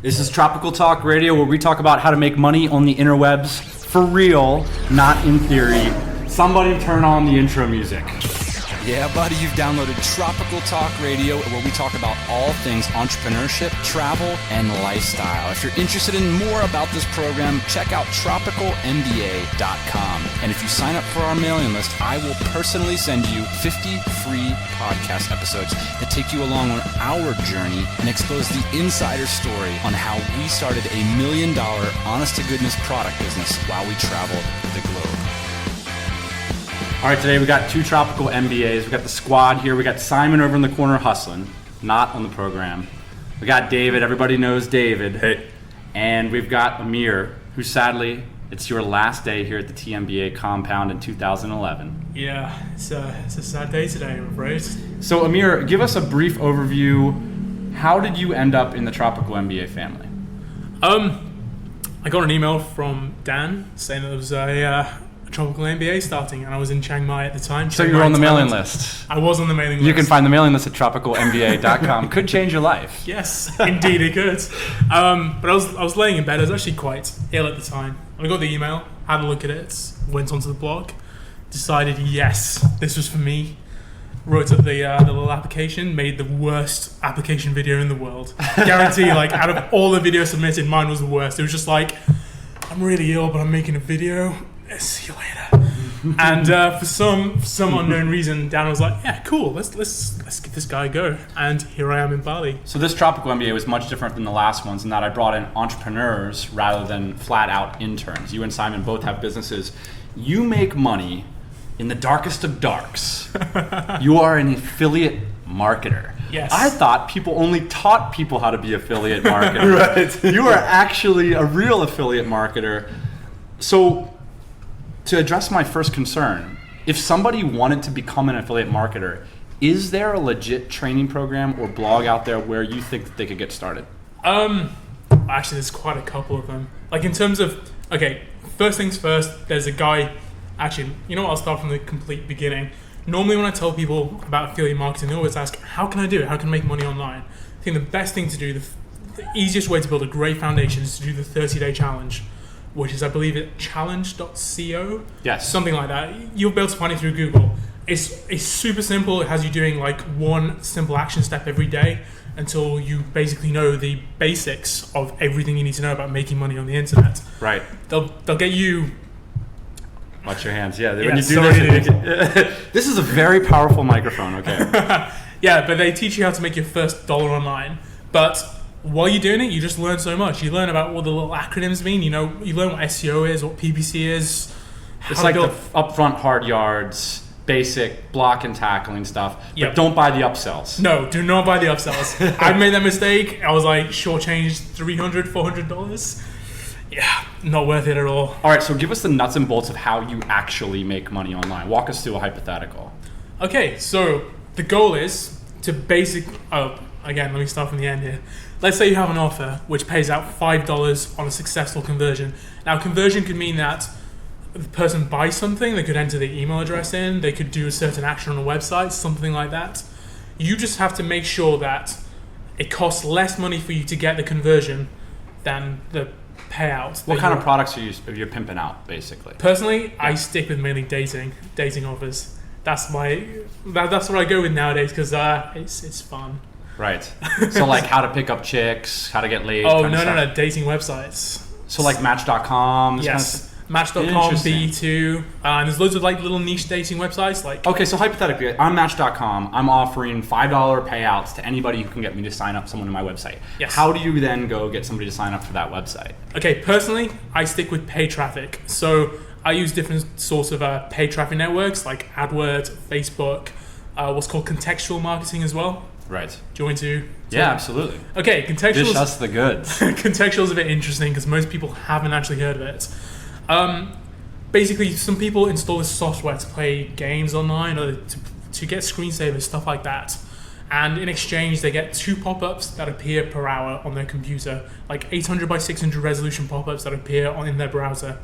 This is Tropical Talk Radio, where we talk about how to make money on the interwebs for real, not in theory. Somebody turn on the intro music. Yeah, buddy, you've downloaded Tropical Talk Radio, where we talk about all things entrepreneurship, travel, and lifestyle. If you're interested in more about this program, check out tropicalmba.com. And if you sign up for our mailing list, I will personally send you 50 free podcast episodes that take you along on our journey and expose the insider story on how we started $1 million honest-to-goodness product business while we traveled the globe. All right, today we got two Tropical MBAs. We got the squad here. We got Simon over in the corner hustling, not on the program. We got David. Everybody knows David. Hey. And we've got Aamir, who sadly, it's your last day here at the TMBA compound in 2011. Yeah, it's a sad day today, I'm afraid. So Aamir, give us a brief overview. How did you end up in the Tropical MBA family? I got an email from Dan saying that there was a Tropical MBA starting, and I was in Chiang Mai at the time. So you were on the mailing list. I was on the mailing list. You can find the mailing list at tropicalmba.com. Could change your life. Yes, indeed it could. But I was laying in bed. I was actually quite ill at the time. I got the email, had a look at it, went onto the blog, decided yes, this was for me. Wrote up the little application, made the worst application video in the world. Guarantee, like, out of all the videos submitted, mine was the worst. It was just like, I'm really ill, but I'm making a video. See you later. And for some unknown reason, Dan was like, "Yeah, cool. Let's give this guy a go." And here I am in Bali. So this Tropical MBA was much different than the last ones in that I brought in entrepreneurs rather than flat out interns. You and Simon both have businesses. You make money in the darkest of darks. You are an affiliate marketer. Yes. I thought people only taught people how to be affiliate marketers. Right. You are actually a real affiliate marketer. So, to address my first concern, if somebody wanted to become an affiliate marketer, is there a legit training program or blog out there where you think that they could get started? Actually, there's quite a couple of them. Like, in terms of, okay, first things first, there's a guy, actually, you know what, I'll start from the complete beginning. Normally when I tell people about affiliate marketing, they always ask, how can I do it? How can I make money online? I think the best thing to do, the easiest way to build a great foundation is to do the 30-day challenge, which is, I believe, at challenge.co. Yes. Something like that. You'll be able to find it through Google. It's super simple. It has you doing like one simple action step every day until you basically know the basics of everything you need to know about making money on the internet. Right. They'll get you... Watch your hands. Yeah, when Yeah, you do sorry, this, this is a very powerful microphone, okay? Yeah, but they teach you how to make your first dollar online. But while you're doing it, you just learn so much. You learn about what the little acronyms mean. You know, you learn what SEO is, what PPC is. It's like the upfront hard yards, basic block and tackling stuff. But Yep. don't buy the upsells. No, do not buy the upsells. I made that mistake. I was like shortchanged $300, $400. Yeah, not worth it at all. All right, so give us the nuts and bolts of how you actually make money online. Walk us through a hypothetical. Okay, so the goal is to again, let me start from the end here. Let's say you have an offer which pays out $5 on a successful conversion. Now, conversion could mean that the person buys something, they could enter their email address in, they could do a certain action on a website, something like that. You just have to make sure that it costs less money for you to get the conversion than the payout. What kind of products are you pimping out, basically? Personally, I stick with mainly dating offers. That's what I go with nowadays because it's fun. Right. So like how to pick up chicks, how to get laid. Oh, kind of no, stuff. dating websites. So like Match.com. Yes. Match.com, B2, and there's loads of like little niche dating websites. Like, Okay, so hypothetically, on Match.com, I'm offering $5 payouts to anybody who can get me to sign up someone to my website. Yes. How do you then go get somebody to sign up for that website? Okay, personally, I stick with paid traffic. So I use different sorts of paid traffic networks like AdWords, Facebook, what's called contextual marketing as well. Right. Do you want me to? Yeah, absolutely. Okay, contextual. Dish us the goods. Contextual is a bit interesting because most people haven't actually heard of it. Basically, some people install this software to play games online or to get screensavers, stuff like that. And in exchange, they get 2 pop-ups that appear per hour on their computer, like 800 by 600 resolution pop-ups that appear in their browser.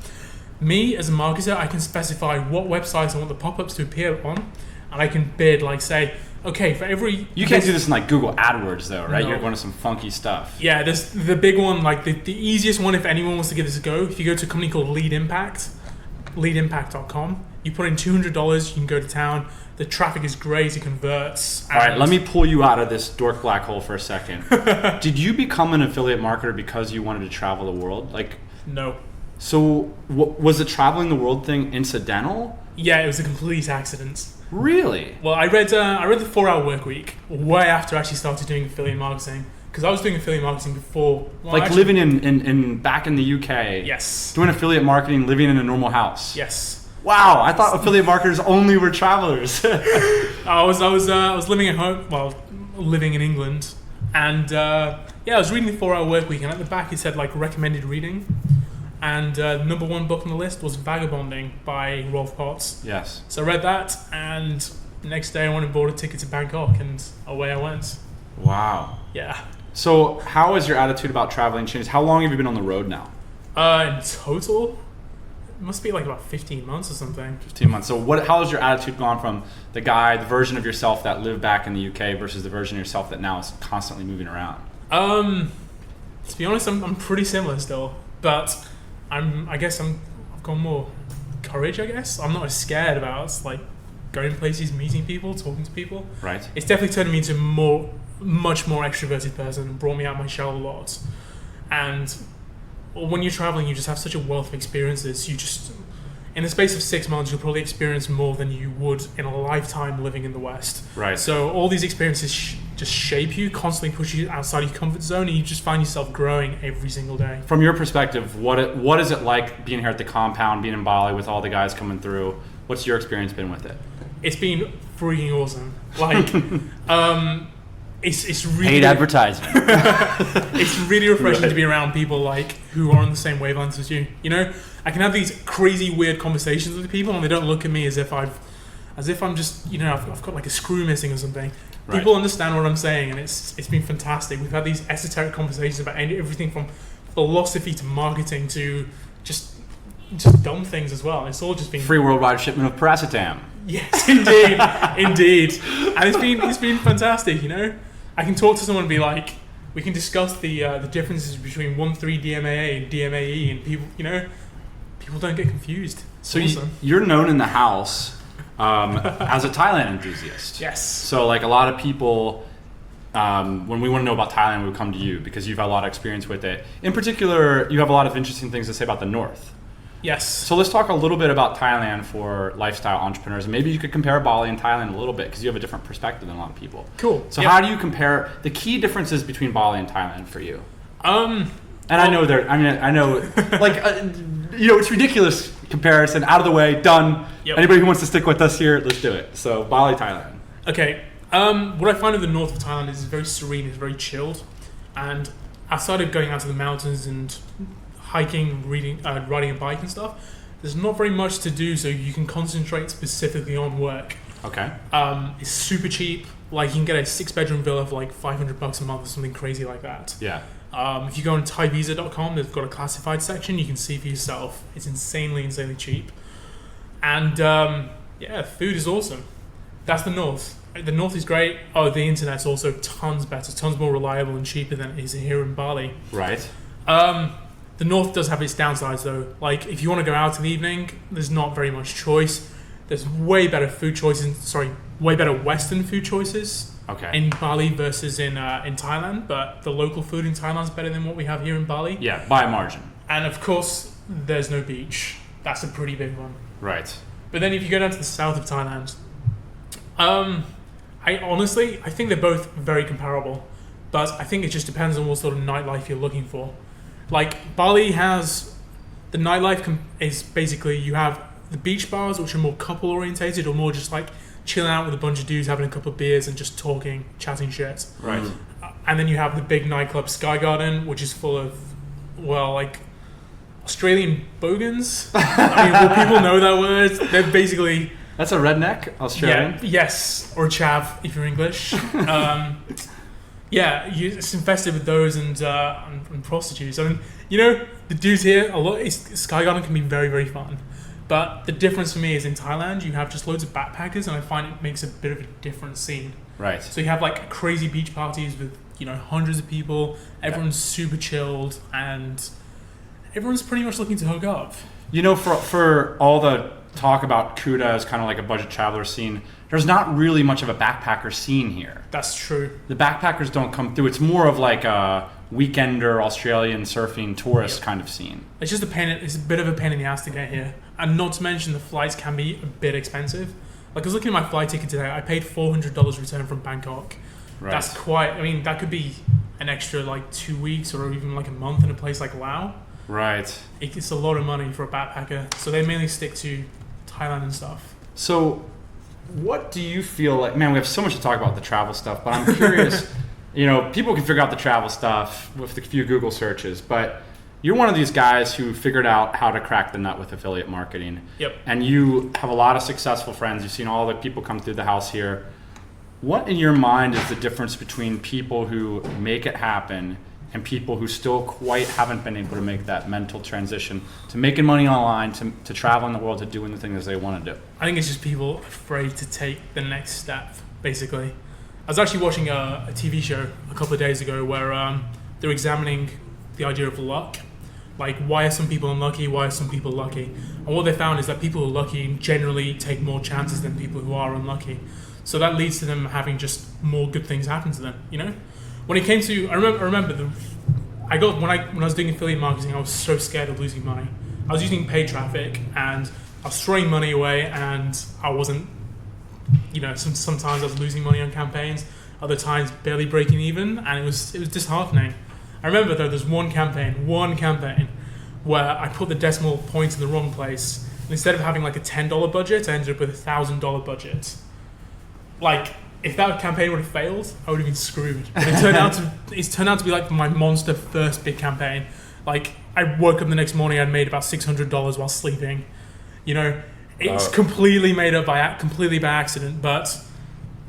Me, as a marketer, I can specify what websites I want the pop-ups to appear on, and I can bid, like say, okay, for every... You can't do this in like Google AdWords though, right? No. You're going to some funky stuff. Yeah, there's the big one, like the easiest one if anyone wants to give this a go. If you go to a company called leadimpact.com, you put in $200, you can go to town. The traffic is great, it converts. All right, let me pull you out of this dork black hole for a second. Did you become an affiliate marketer because you wanted to travel the world? Like, no. So was the traveling the world thing incidental? Yeah, it was a complete accident. Really? Well, I read the 4-Hour Work Week way after I actually started doing affiliate marketing, because I was doing affiliate marketing before. Well, like actually, living in back in the UK. Yes. Doing affiliate marketing, living in a normal house. Yes. Wow, I thought affiliate marketers only were travelers. I was living at home, well, living in England, and I was reading the 4-Hour Work Week, and at the back it said like recommended reading, and the number one book on the list was Vagabonding by Rolf Potts. Yes. So I read that, and the next day I went and bought a ticket to Bangkok, and away I went. Wow. Yeah. So how has your attitude about traveling changed? How long have you been on the road now? In total, it must be like about 15 months or something. 15 months. So how has your attitude gone from the version of yourself that lived back in the UK versus the version of yourself that now is constantly moving around? To be honest, I'm pretty similar still, but I guess I've got more courage, I guess. I'm not as scared about like going places, meeting people, talking to people. Right. It's definitely turned me into much more extroverted person and brought me out of my shell a lot. And when you're traveling, you just have such a wealth of experiences. You just, in the space of 6 months, you'll probably experience more than you would in a lifetime living in the West. Right. So all these experiences just shape you, constantly push you outside your comfort zone, and you just find yourself growing every single day. From your perspective, what is it like being here at the compound, being in Bali with all the guys coming through? What's your experience been with it? It's been freaking awesome. Like, it's really paid advertisement. It's really refreshing to be around people like who are on the same wavelengths as you. You know, I can have these crazy weird conversations with people, and they don't look at me as if I'm just, you know, I've got like a screw missing or something. Right. People understand what I'm saying, and it's been fantastic. We've had these esoteric conversations about everything from philosophy to marketing to just dumb things as well. It's all just been free worldwide shipment of paracetam. Yes, indeed, indeed, and it's been fantastic. You know, I can talk to someone and be like, we can discuss the differences between 1,3-DMAA and DMAE, and people don't get confused. So awesome. You're known in the house as a Thailand enthusiast. Yes. So like a lot of people, when we want to know about Thailand, we would come to you because you've had a lot of experience with it. In particular, you have a lot of interesting things to say about the North. Yes. So let's talk a little bit about Thailand for lifestyle entrepreneurs. Maybe you could compare Bali and Thailand a little bit because you have a different perspective than a lot of people. Cool. So Yep. how do you compare the key differences between Bali and Thailand for you? Well, I know like, it's ridiculous comparison. Out of the way, done. Yep. Anybody who wants to stick with us here, let's do it. So Bali, Thailand. Okay. What I find of the north of Thailand is it's very serene, it's very chilled, and outside of going out to the mountains and hiking, riding a bike and stuff, there's not very much to do, so you can concentrate specifically on work. Okay. It's super cheap. Like you can get a 6-bedroom villa for like $500 a month or something crazy like that. Yeah. If you go on thaivisa.com, they've got a classified section. You can see for yourself. It's insanely cheap. And food is awesome. That's the north. The north is great. Oh, the internet's also tons better, tons more reliable and cheaper than it is here in Bali. Right. The north does have its downsides though. Like if you want to go out in the evening, there's not very much choice. There's way better Western food choices. Okay. In Bali versus in Thailand, but the local food in Thailand is better than what we have here in Bali. Yeah, by a margin. And of course, there's no beach. That's a pretty big one. Right. But then if you go down to the south of Thailand, I think they're both very comparable, but I think it just depends on what sort of nightlife you're looking for. Like Bali has, the nightlife is basically you have the beach bars, which are more couple orientated or more just like chilling out with a bunch of dudes having a couple of beers and just talking, chatting shit. Right. And then you have the big nightclub Sky Garden, which is full of, Australian bogans. I mean, will people know that word? They're basically... That's a redneck Australian? Yeah, yes, or chav if you're English. It's infested with those and prostitutes. I mean, the dudes here, Sky Garden can be very, very fun. But the difference for me is in Thailand, you have just loads of backpackers, and I find it makes a bit of a different scene. Right. So you have like crazy beach parties with, hundreds of people. Everyone's super chilled and everyone's pretty much looking to hook up. For all the talk about Kuta as kind of like a budget traveler scene, there's not really much of a backpacker scene here. That's true. The backpackers don't come through. It's more of like a weekender Australian surfing tourist kind of scene. It's just it's a bit of a pain in the ass to get here. And not to mention the flights can be a bit expensive. Like I was looking at my flight ticket today, I paid $400 return from Bangkok. Right. That's that could be an extra like 2 weeks or even like a month in a place like Laos. Right. It's a lot of money for a backpacker. So they mainly stick to Thailand and stuff. So what do you feel like, man, we have so much to talk about the travel stuff, but I'm curious, people can figure out the travel stuff with a few Google searches, but you're one of these guys who figured out how to crack the nut with affiliate marketing. Yep. And you have a lot of successful friends. You've seen all the people come through the house here. What in your mind is the difference between people who make it happen and people who still quite haven't been able to make that mental transition to making money online, to traveling the world, to doing the things they want to do? I think it's just people afraid to take the next step, basically. I was actually watching a TV show a couple of days ago where they're examining the idea of luck. Like, why are some people unlucky? Why are some people lucky? And what they found is that people who are lucky generally take more chances than people who are unlucky. So that leads to them having just more good things happen to them, When it came to, I remember when I was doing affiliate marketing, I was so scared of losing money. I was using paid traffic and I was throwing money away, and I wasn't, sometimes I was losing money on campaigns, other times barely breaking even, and it was disheartening. I remember though, there's one campaign where I put the decimal points in the wrong place. And instead of having like a $10 budget, I ended up with a $1,000 budget. Like, if that campaign would have failed, I would have been screwed. But it's turned out to be like my monster first big campaign. Like, I woke up the next morning, I'd made about $600 while sleeping. It's completely made up completely by accident. But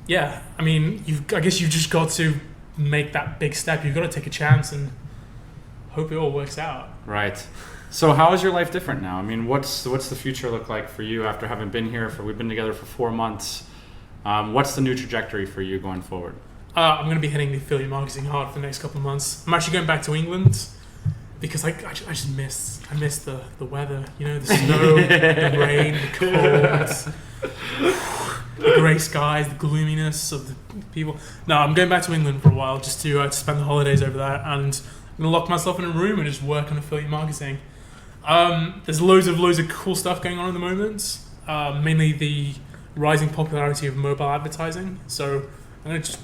yeah, I mean, I guess you've just got to make that big step. You've got to take a chance and hope it all works out. Right. So how is your life different now? I mean, what's the future look like for you after having been here we've been together for 4 months? What's the new trajectory for you going forward? I'm going to be hitting the affiliate marketing hard for the next couple of months. I'm actually going back to England because I just miss the weather, the snow, the rain, the cold, the grey skies, the gloominess of the people. No, I'm going back to England for a while just to spend the holidays over there, and I'm going to lock myself in a room and just work on affiliate marketing. There's loads of cool stuff going on at the moment, mainly the rising popularity of mobile advertising. So I'm going to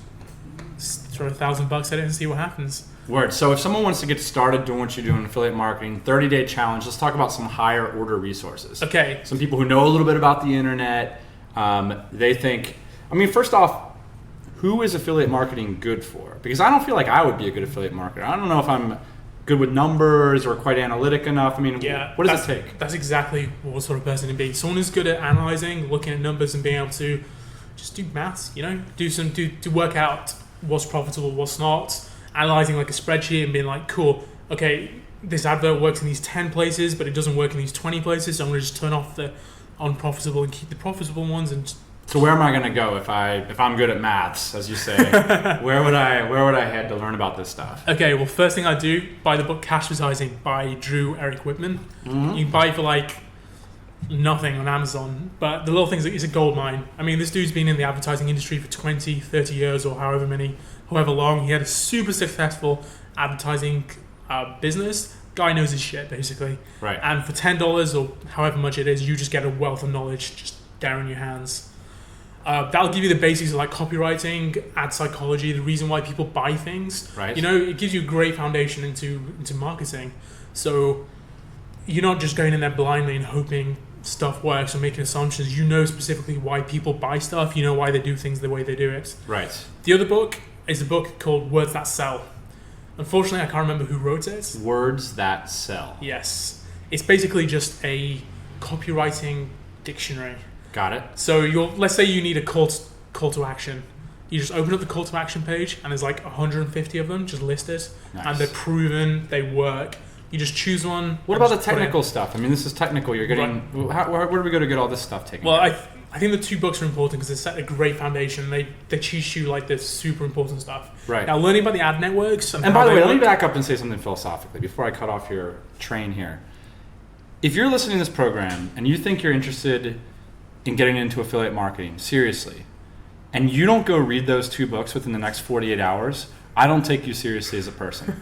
just throw $1,000 at it and see what happens. Word. So if someone wants to get started doing what you do in affiliate marketing, 30-day challenge, let's talk about some higher order resources. Okay. Some people who know a little bit about the internet, they think, first off, who is affiliate marketing good for? Because I don't feel like I would be a good affiliate marketer. I don't know if I'm good with numbers or quite analytic enough. What does it take? That's exactly what sort of person to be. Someone who's good at analyzing, looking at numbers, and being able to just do maths. To work out what's profitable, what's not. Analyzing like a spreadsheet and being like, cool, okay, this advert works in these 10 places, but it doesn't work in these 20 places. So I'm going to just turn off the unprofitable and keep the profitable ones. And so where am I going to go if I'm good at maths, as you say? where would I head to learn about this stuff? Okay, well, first thing I do, buy the book Cash Advertising by Drew Eric Whitman. Mm-hmm. You can buy it for like nothing on Amazon, but the little things, it's a gold mine. This dude's been in the advertising industry for 20, 30 years or however long. He had a super successful advertising business. Guy knows his shit, basically. Right. And for $10 or however much it is, you just get a wealth of knowledge just there in your hands. That'll give you the basics of like copywriting, ad psychology, the reason why people buy things. Right. It gives you a great foundation into marketing. So you're not just going in there blindly and hoping stuff works or making assumptions. You know specifically why people buy stuff. You know why they do things the way they do it. Right. The other book is a book called Words That Sell. Unfortunately, I can't remember who wrote it. Words That Sell. Yes. It's basically just a copywriting dictionary. Got it. So let's say you need a call to action. You just open up the call to action page and there's like 150 of them just listed. Nice. And they're proven, they work. You just choose one. What about the technical stuff? This is technical. You're getting. Where do we go to get all this stuff taken? Well, I think the 2 books are important because they set a great foundation. They teach you like this super important stuff. Right. Now, learning about the ad networks and by the way, let me back up and say something philosophically before I cut off your train here. If you're listening to this program and you think you're interested in getting into affiliate marketing, seriously, and you don't go read those 2 books within the next 48 hours, I don't take you seriously as a person.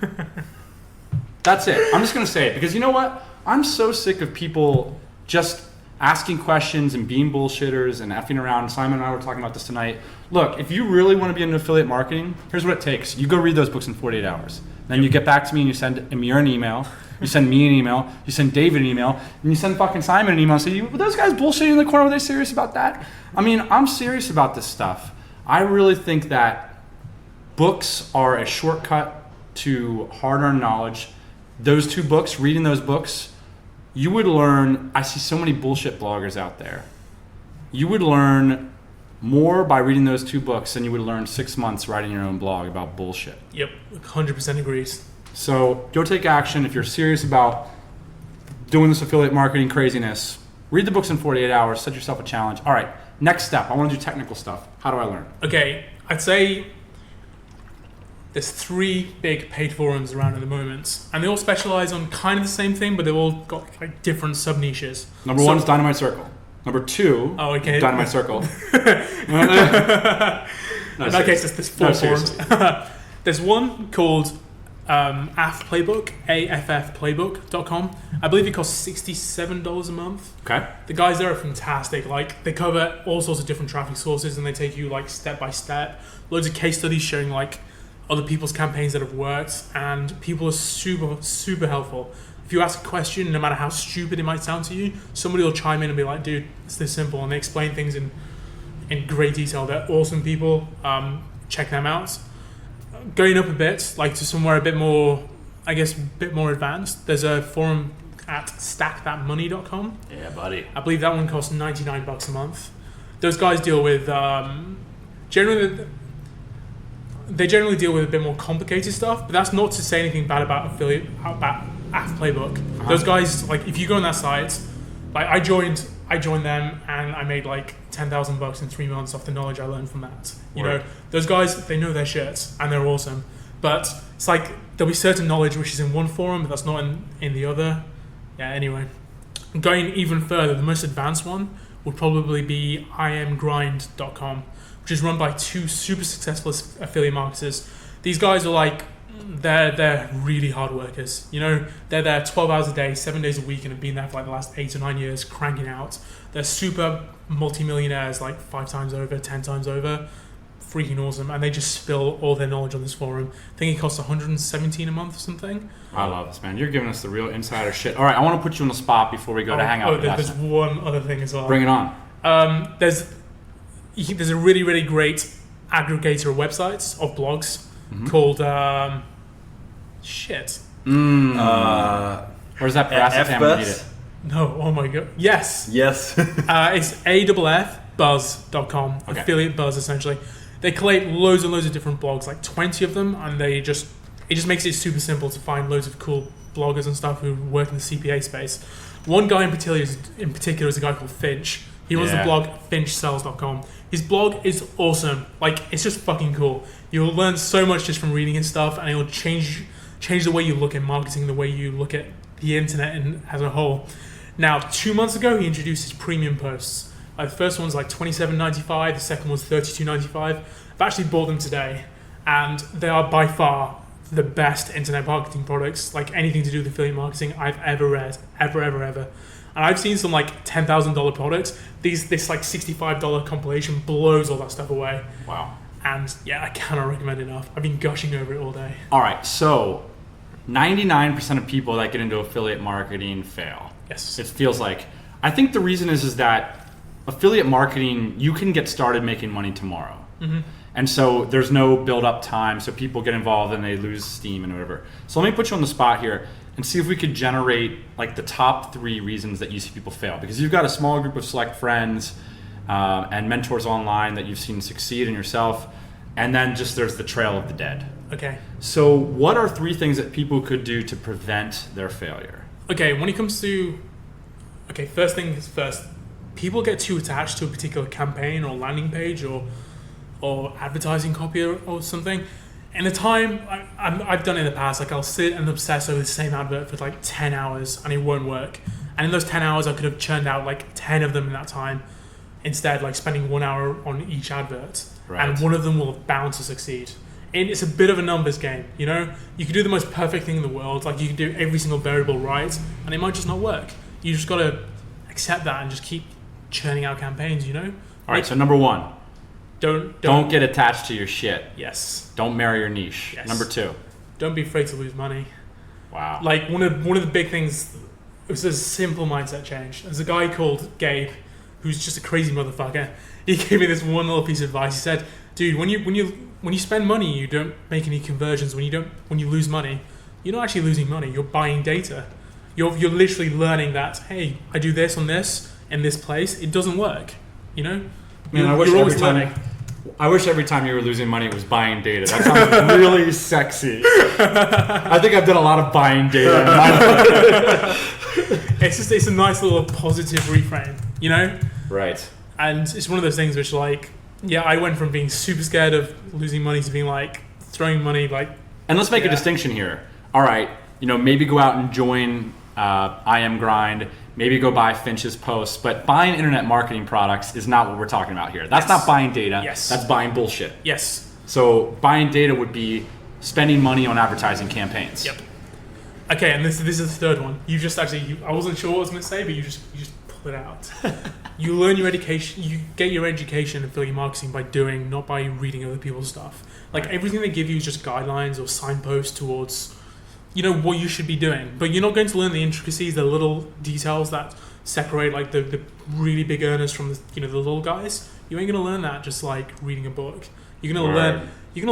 That's it. I'm just going to say it because you know what? I'm so sick of people just asking questions and being bullshitters and effing around. Simon and I were talking about this tonight. Look, if you really want to be in affiliate marketing, here's what it takes. You go read those books in 48 hours. Then you get back to me and you send Aamir an email. You send me an email. You send David an email. And you send fucking Simon an email and say, were those guys bullshitting in the corner? Were they serious about that? I mean, I'm serious about this stuff. I really think that books are a shortcut to hard-earned knowledge. Those 2 books, reading those books, you would learn, I see so many bullshit bloggers out there. You would learn more by reading those 2 books than you would learn 6 months writing your own blog about bullshit. Yep, 100% agrees. So go take action. If you're serious about doing this affiliate marketing craziness, read the books in 48 hours, set yourself a challenge. All right, next step. I want to do technical stuff. How do I learn? Okay, I'd say there's 3 big paid forums around at the moment, and they all specialize on kind of the same thing, but they've all got like different sub niches. Number 1 is Dynamite Circle. Number 2, Dynamite Circle. In that case, there's 4 forums. There's one called AF Playbook, AFFplaybook.com. I believe it costs $67 a month. Okay. The guys there are fantastic. Like, they cover all sorts of different traffic sources, and they take you like step by step. Loads of case studies showing like other people's campaigns that have worked, and people are super, super helpful. If you ask a question, no matter how stupid it might sound to you, somebody will chime in and be like, dude, it's this simple, and they explain things in great detail. They're awesome people. Check them out. Going up a bit, like to somewhere a bit more, I guess, a bit more advanced, there's a forum at stackthatmoney.com. Yeah, buddy. I believe that one costs $99 a month. Those guys deal with, they generally deal with a bit more complicated stuff, but that's not to say anything bad about about AF Playbook. Uh-huh. Those guys, like, if you go on that site, like I joined them and I made like $10,000 in 3 months off the knowledge I learned from that. You know, those guys, they know their shit and they're awesome. But it's like there'll be certain knowledge which is in one forum, but that's not in the other. Yeah. Anyway, going even further, the most advanced one would probably be aacgumtree.com. Which is run by 2 super successful affiliate marketers. These guys are like, they're really hard workers. You know, they're there 12 hours a day, 7 days a week, and have been there for like the last 8 or 9 years, cranking out. They're super multimillionaires, like 5 times over, 10 times over. Freaking awesome. And they just spill all their knowledge on this forum. I think it costs $117 a month or something. I love this, man. You're giving us the real insider shit. All right, I want to put you on the spot before we go to hang out. There's one other thing as well. Bring it on. There's a really, really great aggregator of websites, of blogs, called Or is that paracetam when you need it? No, oh my god. Yes. Yes. It's AFFbuzz.com, okay. Affiliate Buzz essentially. They collate loads and loads of different blogs, like 20 of them, and it just makes it super simple to find loads of cool bloggers and stuff who work in the CPA space. One guy in particular is a guy called Finch. He runs the blog finchsells.com. His blog is awesome. Like, it's just fucking cool. You'll learn so much just from reading his stuff, and it'll change the way you look at marketing, the way you look at the internet as a whole. Now, 2 months ago, he introduced his premium posts. The first one's like $27.95. The second one's $32.95. I've actually bought them today, and they are by far the best internet marketing products, like anything to do with affiliate marketing I've ever read, ever. And I've seen some like $10,000 products. This like $65 compilation blows all that stuff away. Wow. And yeah, I cannot recommend it enough. I've been gushing over it all day. All right, so 99% of people that get into affiliate marketing fail. Yes. It feels like. I think the reason is that affiliate marketing, you can get started making money tomorrow. Mm-hmm. And so there's no build-up time, so people get involved and they lose steam and whatever. So let me put you on the spot here and see if we could generate like the top 3 reasons that you see people fail. Because you've got a small group of select friends and mentors online that you've seen succeed in yourself, and then just there's the trail of the dead. Okay. So what are 3 things that people could do to prevent their failure? Okay, when it comes to... Okay, first thing is first. people get too attached to a particular campaign or landing page or advertising copy or something. In the time, I've done it in the past, like I'll sit and obsess over the same advert for like 10 hours and it won't work. And in those 10 hours, I could have churned out like 10 of them in that time. Instead, like spending 1 hour on each advert. Right. And one of them will have bound to succeed. And it's a bit of a numbers game, you know? You can do the most perfect thing in the world, like you can do every single variable right, and it might just not work. You just gotta accept that and just keep churning out campaigns, you know? All right, so number one, don't get attached to your shit. Yes. Don't marry your niche. Yes. Number two. Don't be afraid to lose money. Wow. Like one of the big things, it was a simple mindset change. There's a guy called Gabe, who's just a crazy motherfucker. He gave me this one little piece of advice. He said, dude, when you spend money, you don't make any conversions. When you lose money, you're not actually losing money. You're buying data. You're literally learning that, hey, I do this on this in this place. It doesn't work. You know? Man, you're always learning. I wish every time you were losing money it was buying data. That sounds really sexy. I think I've done a lot of buying data in my life. It's a nice little positive reframe, you know? Right. And it's one of those things which, like, yeah, I went from being super scared of losing money to being like throwing money, like. And let's make a distinction here. All right, maybe go out and join IM maybe go buy Finch's posts, but buying internet marketing products is not what we're talking about here. That's not buying data. Yes. That's buying bullshit. Yes. So buying data would be spending money on advertising campaigns. Yep. Okay, and this is the third one. You just I wasn't sure what I was going to say, but you just pull it out. You learn your education. You get your education in affiliate marketing by doing, not by reading other people's stuff. Like everything they give you is just guidelines or signposts towards, what you should be doing. But you're not going to learn the intricacies, the little details that separate like the really big earners from the little guys. You ain't gonna learn that just like reading a book. You're gonna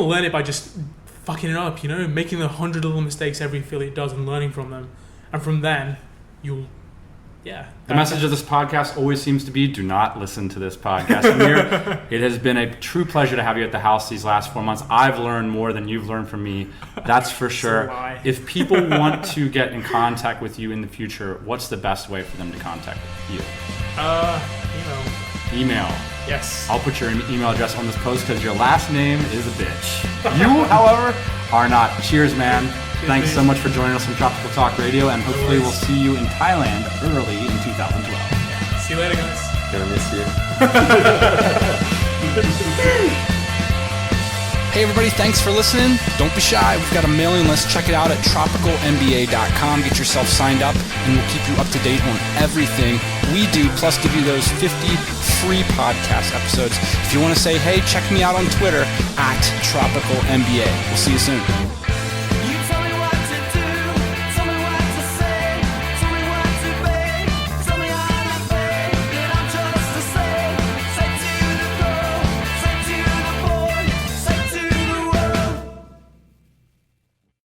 learn it by just fucking it up. Making 100 little mistakes every affiliate does and learning from them, and from then you'll. Yeah. The message of this podcast always seems to be, do not listen to this podcast, Aamir. It has been a true pleasure to have you at the house these last 4 months. I've learned more than you've learned from me. That's for sure. If people want to get in contact with you in the future, what's the best way for them to contact you? Email. Yes. I'll put your email address on this post because your last name is a bitch. You, however, are not. Cheers, man. Thanks so much for joining us on Tropical Talk Radio, and hopefully we'll see you in Thailand early in 2012. See you later, guys. Gonna miss you. Hey everybody, thanks for listening. Don't be shy. We've got a mailing list. Check it out at tropicalmba.com. Get yourself signed up, and we'll keep you up to date on everything we do, plus give you those 50 free podcast episodes. If you want to say, hey, check me out on Twitter at TropicalMBA. We'll see you soon.